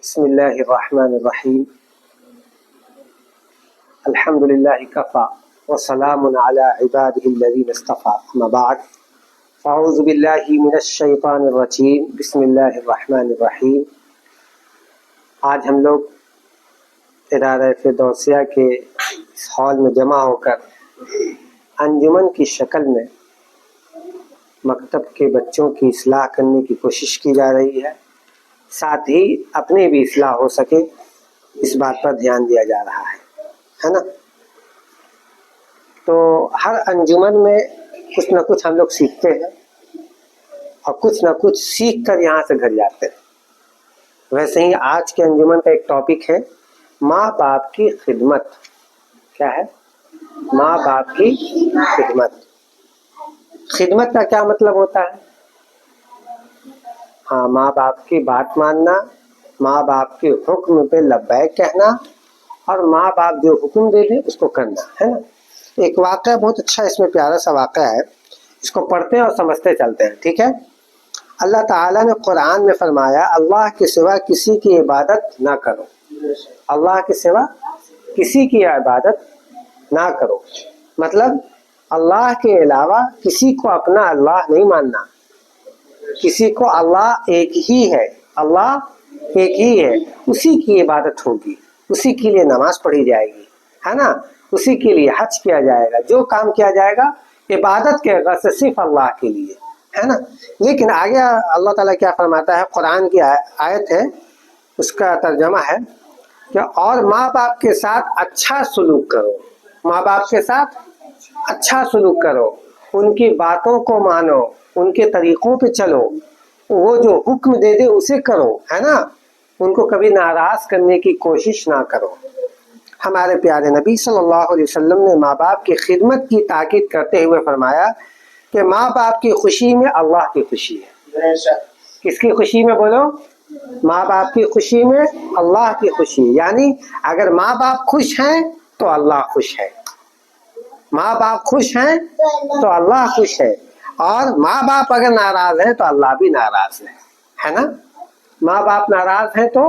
بسم اللہ الرحمن الرحیم الحمد للہ کفا وسلام علی عبادہ الذین اصطفیٰ اما بعد اعوذ باللہ من الشیطان الرجیم بسم اللہ الرحمن الرحیم۔ آج ہم لوگ ادارہ فردوسیہ کے اس ہال میں جمع ہو کر انجمن کی شکل میں مکتب کے بچوں کی اصلاح کرنے کی کوشش کی جا رہی ہے، ساتھ ہی اپنی بھی اصلاح ہو سکے اس بات پر دھیان دیا جا رہا ہے نا۔ تو ہر انجمن میں کچھ نہ کچھ ہم لوگ سیکھتے ہیں اور کچھ نہ کچھ سیکھ کر یہاں سے گھر جاتے ہیں۔ ویسے ہی آج کے انجمن کا ایک ٹاپک ہے ماں باپ کی خدمت۔ کیا ہے؟ ماں باپ کی خدمت۔ خدمت کا کیا مطلب ہوتا ہے؟ ہاں، ماں باپ کی بات ماننا، ماں باپ کے حکم پہ لبیک کہنا اور ماں باپ جو حکم دے دے اس کو کرنا ہے نا۔ ایک واقعہ بہت اچھا، اس میں پیارا سا واقعہ ہے، اس کو پڑھتے ہیں اور سمجھتے چلتے ہیں، ٹھیک ہے۔ اللہ تعالیٰ نے قرآن میں فرمایا اللہ کے سوا کسی کی عبادت نہ کرو، اللہ کے سوا کسی کی عبادت نہ کرو، مطلب اللہ کے علاوہ کسی کو اپنا اللہ نہیں ماننا، کسی کو اللہ ایک ہی ہے، اللہ ایک ہی ہے، اسی کی عبادت ہوگی، اسی کے لیے نماز پڑھی جائے گی، ہے نا، اسی کے لیے حج کیا جائے گا، جو کام کیا جائے گا عبادت کے غرض سے صرف اللہ کے لیے، ہے نا۔ لیکن آگے اللہ تعالیٰ کیا فرماتا ہے، قرآن کی آیت ہے، اس کا ترجمہ ہے کہ اور ماں باپ کے ساتھ اچھا سلوک کرو، ماں باپ کے ساتھ اچھا سلوک کرو، ان کی باتوں کو مانو، ان کے طریقوں پہ چلو، وہ جو حکم دے دے اسے کرو، ہے نا، ان کو کبھی ناراض کرنے کی کوشش نہ کرو۔ ہمارے پیارے نبی صلی اللہ علیہ وسلم نے ماں باپ کی خدمت کی تاکید کرتے ہوئے فرمایا کہ ماں باپ کی خوشی میں اللہ کی خوشی ہے۔ کس کی خوشی میں بولو؟ ماں باپ کی خوشی میں اللہ کی خوشی، یعنی اگر ماں باپ خوش ہیں تو اللہ خوش ہے، ماں باپ خوش ہیں تو اللہ خوش ہے، اور ماں باپ اگر ناراض ہیں تو اللہ بھی ناراض ہے نا۔ ماں باپ ناراض ہیں تو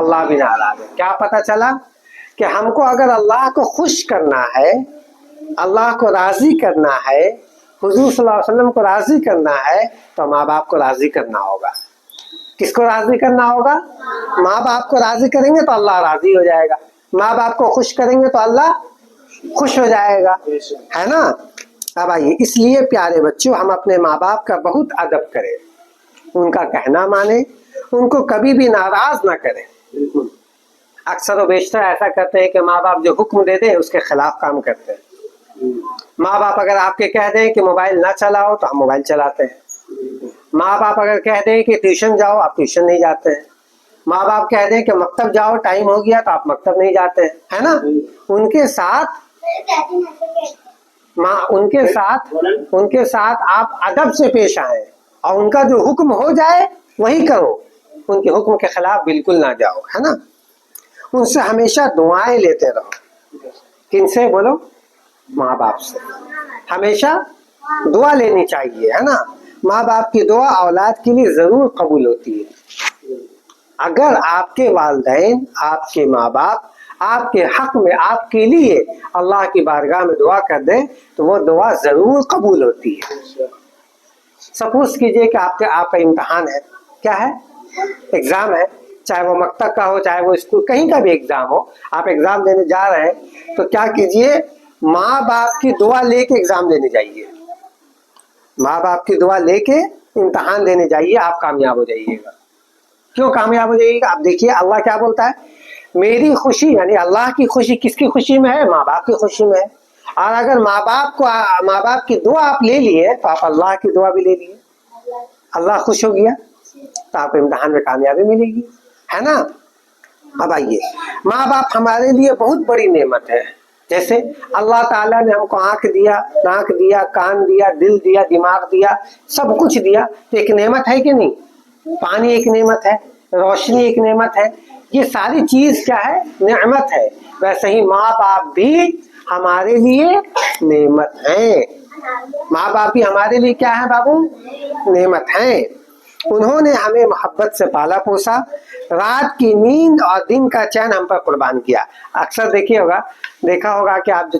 اللہ بھی ناراض ہے۔ کیا پتہ چلا کہ ہم کو اگر اللہ کو خوش کرنا ہے، اللہ کو راضی کرنا ہے، حضور صلی اللہ علیہ وسلم کو راضی کرنا ہے تو ماں باپ کو راضی کرنا ہوگا۔ کس کو راضی کرنا ہوگا؟ ماں باپ کو راضی کریں گے تو اللہ راضی ہو جائے گا، ماں باپ کو خوش کریں گے تو اللہ خوش ہو جائے گا، ہے نا۔ اب آئیے، اس لیے پیارے بچوں ہم اپنے ماں باپ کا بہت ادب کریں، ان کا کہنا مانیں، ان کو کبھی بھی ناراض نہ کریں۔ اکثر و بیشتر ایسا کرتے ہیں کہ ماں باپ جو حکم دے دیں اس کے خلاف کام کرتے ہیں۔ ماں باپ اگر آپ کے کہہ دیں کہ موبائل نہ چلاؤ تو ہم موبائل چلاتے ہیں، ماں باپ اگر کہہ دیں کہ ٹیوشن جاؤ آپ ٹیوشن نہیں جاتے ہیں، ماں باپ کہہ دیں کہ مکتب جاؤ ٹائم ہو گیا تو آپ مکتب نہیں جاتے ہیں، ہے نا۔ ان کے ساتھ آپ ادب سے پیش آئیں اور ان کا جو حکم ہو جائے وہی کرو، ان کے حکم کے خلاف بالکل نہ جاؤ، ہے نا۔ ان سے ہمیشہ دعائیں لیتے رہو۔ کن سے؟ بولو، ماں باپ سے ہمیشہ دعا لینی چاہیے، ہے نا۔ ماں باپ کی دعا اولاد کے لیے ضرور قبول ہوتی ہے۔ اگر آپ کے والدین، آپ کے ماں باپ آپ کے حق میں آپ کے لیے اللہ کی بارگاہ میں دعا کر دیں تو وہ دعا ضرور قبول ہوتی ہے۔ سپوز کیجئے کہ آپ کا امتحان ہے، کیا ہے؟ ایگزام ہے، چاہے وہ مکتب کا ہو چاہے وہ اسکول کہیں کا بھی ایگزام ہو، آپ ایگزام دینے جا رہے ہیں تو کیا کیجئے، ماں باپ کی دعا لے کے ایگزام دینے جائیے، ماں باپ کی دعا لے کے امتحان دینے جائیے، آپ کامیاب ہو جائیے گا۔ کیوں کامیاب ہو جائیے گا؟ آپ دیکھیے اللہ کیا بولتا ہے، میری خوشی یعنی اللہ کی خوشی کس کی خوشی میں ہے؟ ماں باپ کی خوشی میں ہے۔ اور اگر ماں باپ کی دعا آپ لے لیے تو آپ اللہ کی دعا بھی لے لیے، اللہ خوش ہو گیا تو آپ امتحان میں کامیابی ملے گی، ہے نا۔ اب آئیے، ماں باپ ہمارے لیے بہت بڑی نعمت ہے۔ جیسے اللہ تعالیٰ نے ہم کو آنکھ دیا، ناک دیا، کان دیا، دل دیا، دماغ دیا، سب کچھ دیا، تو ایک نعمت ہے کہ نہیں؟ پانی ایک نعمت ہے، روشنی ایک نعمت ہے، یہ ساری چیز کیا ہے؟ نعمت ہے۔ ویسے ہی ماں باپ بھی ہمارے لیے نعمت ہیں، ماں باپ بھی ہمارے لیے کیا ہے بابو؟ نعمت ہیں۔ انہوں نے ہمیں محبت سے پالا پوسا، رات کی نیند اور دن کا چین ہم پر قربان کیا۔ اکثر دیکھا ہوگا کہ آپ جو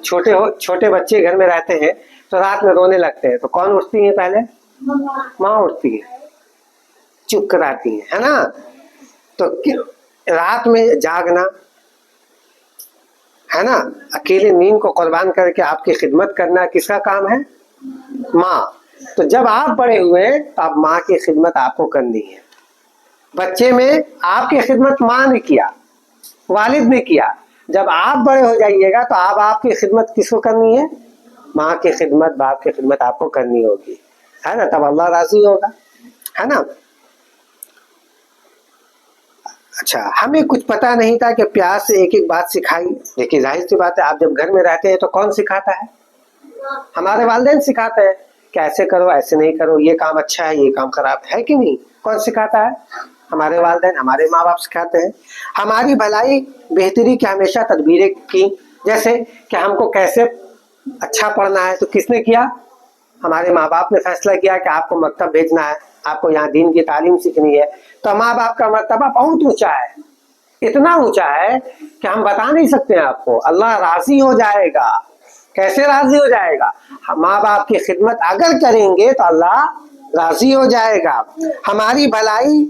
چھوٹے بچے گھر میں رہتے ہیں تو رات میں رونے لگتے ہیں تو کون اٹھتی ہیں پہلے؟ ماں اٹھتی ہے، چپ کراتی ہے نا۔ تو رات میں جاگنا ہے نا، اکیلے نیند کو قربان کر کے آپ کی خدمت کرنا کس کا کام ہے؟ ماں۔ تو جب آپ بڑے ہوئے تو اب ماں کی خدمت آپ کو کرنی ہے۔ بچے میں آپ کی خدمت ماں نے کیا، والد نے کیا، جب آپ بڑے ہو جائیے گا تو آپ کی خدمت کس کو کرنی ہے؟ ماں کی خدمت، باپ کی خدمت آپ کو کرنی ہوگی، ہے نا، تب اللہ راضی ہوگا، ہے نا۔ اچھا، ہمیں کچھ پتا نہیں تھا کہ پیار سے ایک ایک بات سکھائی۔ دیکھیے ظاہر سی بات ہے، آپ جب گھر میں رہتے ہیں تو کون سکھاتا ہے؟ ہمارے والدین سکھاتے ہیں کہ ایسے کرو، ایسے نہیں کرو، یہ کام اچھا ہے، یہ کام خراب ہے کہ نہیں؟ کون سکھاتا ہے؟ ہمارے والدین، ہمارے ماں باپ سکھاتے ہیں۔ ہماری بھلائی بہتری کی ہمیشہ تدبیریں کی، جیسے کہ ہم کو کیسے اچھا پڑھنا ہے تو کس نے کیا؟ ہمارے ماں باپ نے فیصلہ کیا کہ آپ کو مکتب بھیجنا ہے، آپ کو یہاں دین کی تعلیم سیکھنی ہے، تو ماں باپ کا مرتبہ بہت اونچا ہے، اتنا اونچا ہے کہ ہم بتا نہیں سکتے آپ کو۔ اللہ راضی ہو جائے گا، کیسے راضی ہو جائے گا؟ ماں باپ کی خدمت اگر کریں گے تو اللہ راضی ہو جائے گا۔ ہماری بھلائی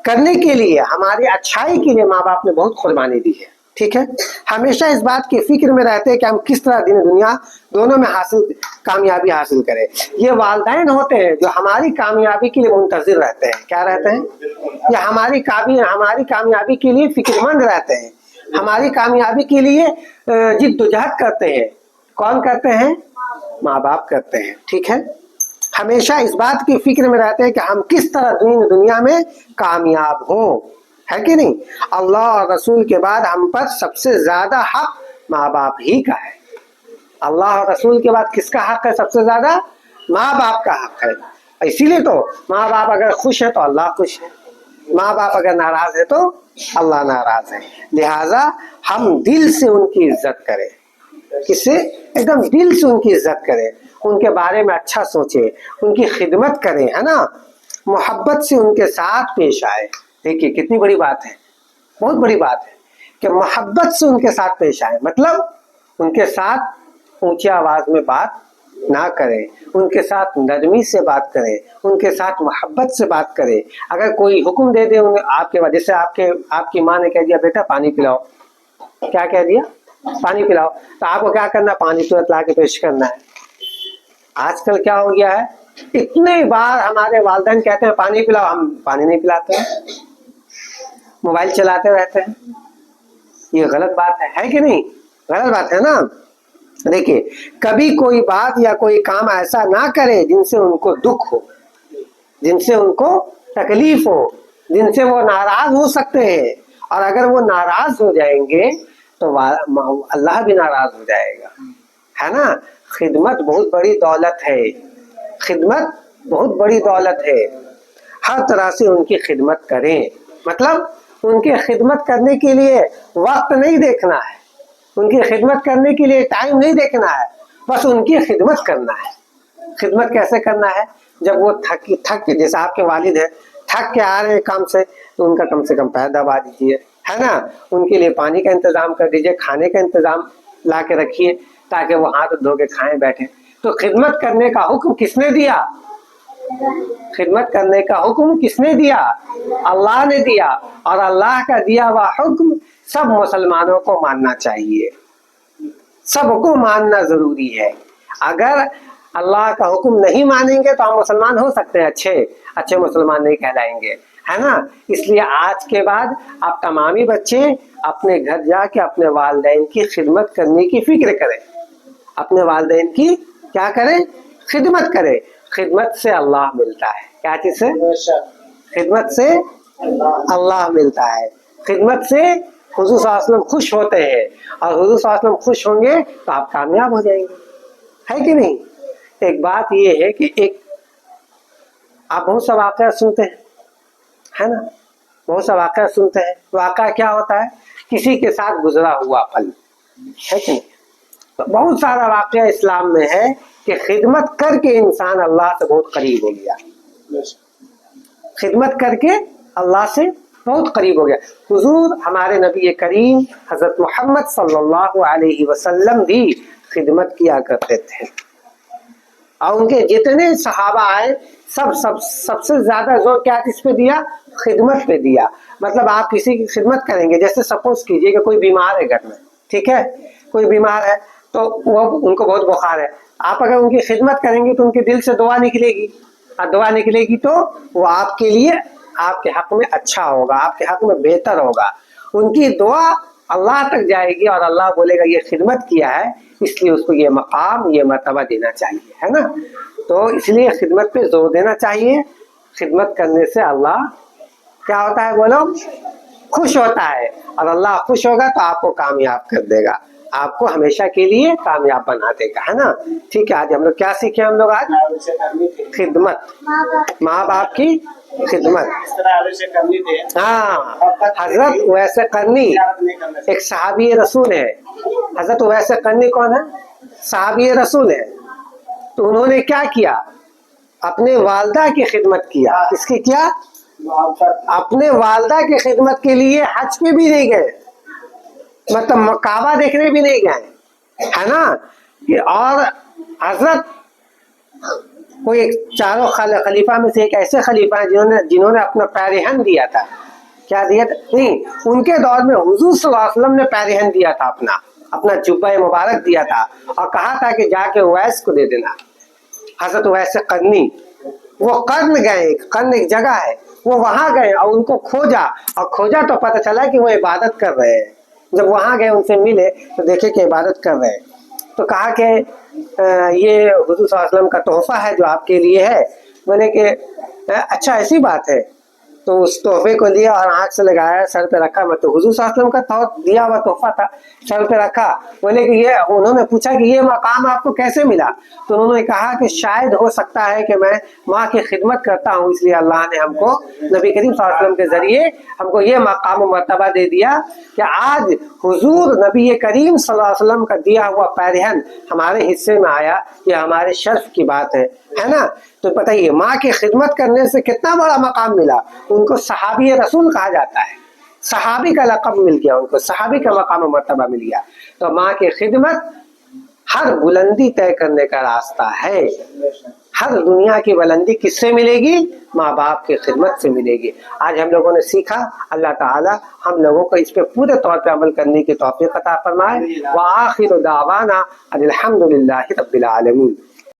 کرنے کے لیے، ہماری اچھائی کے لیے ماں باپ نے بہت قربانی دی ہے، ٹھیک ہے۔ ہمیشہ اس بات کی فکر میں رہتے ہیں کہ ہم کس طرح دین دنیا دونوں میں کامیابی حاصل کریں۔ یہ والدین ہوتے ہیں جو ہماری کامیابی کے لیے منتظر رہتے ہیں، کیا رہتے ہیں؟ یا ہماری کامیابی کے لیے فکر مند رہتے ہیں، ہماری کامیابی کے لیے جد و جہد کرتے ہیں۔ کون کرتے ہیں؟ ماں باپ کرتے ہیں، ٹھیک ہے۔ ہمیشہ اس بات کی فکر میں رہتے ہیں کہ ہم کس طرح دنیا میں کامیاب ہوں، ہے کہ نہیں؟ اللہ اور رسول کے بعد ہم پر سب سے زیادہ حق ماں باپ ہی کا ہے۔ اللہ اور رسول کے بعد کس کا حق ہے سب سے زیادہ؟ ماں باپ کا حق ہے۔ اسی لیے تو ماں باپ اگر خوش ہے تو اللہ خوش ہے، ماں باپ اگر ناراض ہے تو اللہ ناراض ہے۔ لہذا ہم دل سے ان کی عزت کریں، کس سے؟ ایک دم دل سے ان کی عزت کریں، ان کے بارے میں اچھا سوچیں، ان کی خدمت کریں، ہے نا، محبت سے ان کے ساتھ پیش آئے۔ دیکھیے کتنی بڑی بات ہے، بہت بڑی بات ہے کہ محبت سے ان کے ساتھ پیش آئے، مطلب ان کے ساتھ اونچی آواز میں بات نہ کریں، ان کے ساتھ نرمی سے بات کریں، ان کے ساتھ محبت سے بات کریں۔ اگر کوئی حکم دے دے آپ کے وجہ سے، آپ کی ماں نے کہہ دیا بیٹا پانی پلاؤ، کیا کہہ دیا؟ پانی پلاؤ، تو آپ کو کیا کرنا؟ پانی ترنت لا کے پیش کرنا ہے۔ آج کل کیا ہو گیا ہے، اتنے بار ہمارے والدین کہتے ہیں پانی پلاؤ، ہم پانی نہیں پلاتے ہیں، موبائل چلاتے رہتے ہیں۔ یہ غلط بات ہے کہ نہیں؟ غلط بات ہے نا۔ دیکھیے کبھی کوئی بات یا کوئی کام ایسا نہ کرے جن سے ان کو دکھ ہو، جن سے ان کو تکلیف ہو، جن سے وہ ناراض ہو سکتے ہیں، اور اگر وہ ناراض ہو جائیں گے تو اللہ بھی ناراض ہو جائے گا، ہے نا۔ خدمت بہت بڑی دولت ہے، خدمت بہت بڑی دولت ہے۔ ہر طرح سے ان کی خدمت کریں، مطلب ان کی خدمت کرنے کے لیے وقت نہیں دیکھنا ہے، ان کی خدمت کرنے کے لیے ٹائم نہیں دیکھنا ہے، بس ان کی خدمت کرنا ہے۔ خدمت کیسے کرنا ہے؟ جب وہ تھک جیسے آپ کے والد ہیں، تھک کے آ رہے ہیں کام سے، تو ان کا کم سے کم پیر دبا دیجیے، ہے نا، ان کے لیے پانی کا انتظام کر دیجیے، کھانے کا انتظام لا کے رکھیے تاکہ وہ ہاتھ دھو کے کھائیں بیٹھیں۔ تو خدمت کرنے کا حکم کس نے دیا؟ خدمت کرنے کا حکم کس نے دیا؟ اللہ نے دیا، اور اللہ کا دیا ہوا حکم سب مسلمانوں کو ماننا چاہیے، سب کو ماننا ضروری ہے۔ اگر اللہ کا حکم نہیں مانیں گے تو ہم مسلمان ہو سکتے ہیں، اچھے مسلمان نہیں کہلائیں گے، ہے نا۔ اس لیے آج کے بعد آپ تمامی بچے اپنے گھر جا کے اپنے والدین کی خدمت کرنے کی فکر کریں، اپنے والدین کی کیا کریں؟ خدمت کریں۔ خدمت سے اللہ ملتا ہے، کیا چیز سے؟ خدمت سے اللہ ملتا ہے، خدمت سے حضور صلی اللہ علیہ وسلم خوش ہوتے ہیں، اور حضور صلی اللہ علیہ وسلم خوش ہوں گے تو آپ کامیاب ہو جائیں گے، ہے کہ نہیں؟ ایک بات یہ ہے کہ آپ بہت سا واقعہ سنتے ہیں، ہے نا، بہت سا واقعہ سنتے ہیں۔ واقعہ کیا ہوتا ہے؟ کسی کے ساتھ گزرا ہوا پل، ہے کہ نہیں؟ بہت سارا واقعہ اسلام میں ہے کہ خدمت کر کے انسان اللہ سے بہت قریب ہو گیا، خدمت کر کے اللہ سے بہت قریب ہو گیا. حضور ہمارے نبی کریم حضرت محمد صلی اللہ علیہ وسلم بھی خدمت کیا کرتے تھے, اور ان کے جتنے صحابہ آئے سب سے زیادہ زور کیا کس پہ دیا؟ خدمت پہ دیا. مطلب آپ کسی کی خدمت کریں گے, جیسے سپوز کیجئے کہ کوئی بیمار ہے گھر میں, ٹھیک ہے, کوئی بیمار ہے تو وہ ان کو بہت بخار ہے, آپ اگر ان کی خدمت کریں گے تو ان کے دل سے دعا نکلے گی, اور دعا نکلے گی تو وہ آپ کے لیے آپ کے حق میں اچھا ہوگا, آپ کے حق میں بہتر ہوگا. ان کی دعا اللہ تک جائے گی اور اللہ بولے گا یہ خدمت کیا ہے اس لیے اس کو یہ مقام یہ مرتبہ دینا چاہیے, ہے نا. تو اس لیے خدمت پہ زور دینا چاہیے. خدمت کرنے سے اللہ کیا ہوتا ہے بولو؟ خوش ہوتا ہے, اور اللہ خوش ہوگا تو آپ کو کامیاب کر دے گا, آپ کو ہمیشہ کے لیے کامیاب بنا دے گا, ہے نا. ٹھیک ہے, آج ہم لوگ کیا سیکھے؟ ہم لوگ آج خدمت, ماں باپ کی خدمت. ہاں, حضرت ویسے کرنی ایک صحابی رسول ہے. حضرت ویسے کرنی کون ہے؟ صحابی رسول ہے. تو انہوں نے کیا کیا؟ اپنے والدہ کی خدمت کیا. کس کی کیا؟ اپنے والدہ کی خدمت کے لیے حج پہ بھی نہیں گئے, مطلب کعبہ دیکھنے بھی نہیں گئے, ہے نا. اور حضرت کوئی چاروں خلیفہ میں سے ایک ایسے خلیفہ ہیں جنہوں نے اپنا پیرہن دیا تھا. کیا دیا تھا؟ نہیں, ان کے دور میں حضور صلی اللہ علیہ وسلم نے پیرہن دیا تھا, اپنا جبہ مبارک دیا تھا, اور کہا تھا کہ جا کے اویس کو دے دینا. حضرت اویس قرنی وہ قرن گئے, قرن ایک جگہ ہے, وہ وہاں گئے اور ان کو کھوجا تو پتہ چلا کہ وہ عبادت کر رہے ہیں. جب وہاں گئے ان سے ملے تو دیکھے کہ عبادت کر رہے ہیں, تو کہا کہ یہ حضور صلی اللہ علیہ وسلم کا تحفہ ہے جو آپ کے لیے ہے. میں نے کہ اچھا ایسی بات ہے, تو اس تحفے کو لیا اور آنکھ سے لگایا, سر پہ رکھا. میں تو حضور صلی اللہ علیہ وسلم کا دیا ہوا تحفہ تھا, سر پہ رکھا. بولے کہ یہ, انہوں نے پوچھا کہ یہ مقام آپ کو کیسے ملا؟ تو انہوں نے کہا کہ شاید ہو سکتا ہے کہ میں ماں کی خدمت کرتا ہوں, اس لیے اللہ نے ہم کو نبی کریم صلی اللہ علیہ وسلم کے ذریعے ہم کو یہ مقام و مرتبہ دے دیا کہ آج حضور نبی کریم صلی اللہ علیہ وسلم کا دیا ہوا پیرہن ہمارے حصے میں آیا. یہ ہمارے شرف کی بات ہے نا. تو بتائیے ماں کی خدمت کرنے سے کتنا بڑا مقام ملا. ان کو صحابی رسول کہا جاتا ہے, صحابی کا لقب مل گیا, ان کو صحابی کا مقام و مرتبہ مل گیا. تو ماں کی خدمت ہر بلندی طے کرنے کا راستہ ہے. ہر دنیا کی بلندی کس سے ملے گی؟ ماں باپ کی خدمت سے ملے گی. آج ہم لوگوں نے سیکھا, اللہ تعالی ہم لوگوں کو اس پہ پورے طور پہ عمل کرنے کی توفیق عطا فرمائے. وآخر دعوانا ان الحمد للہ رب العالمین.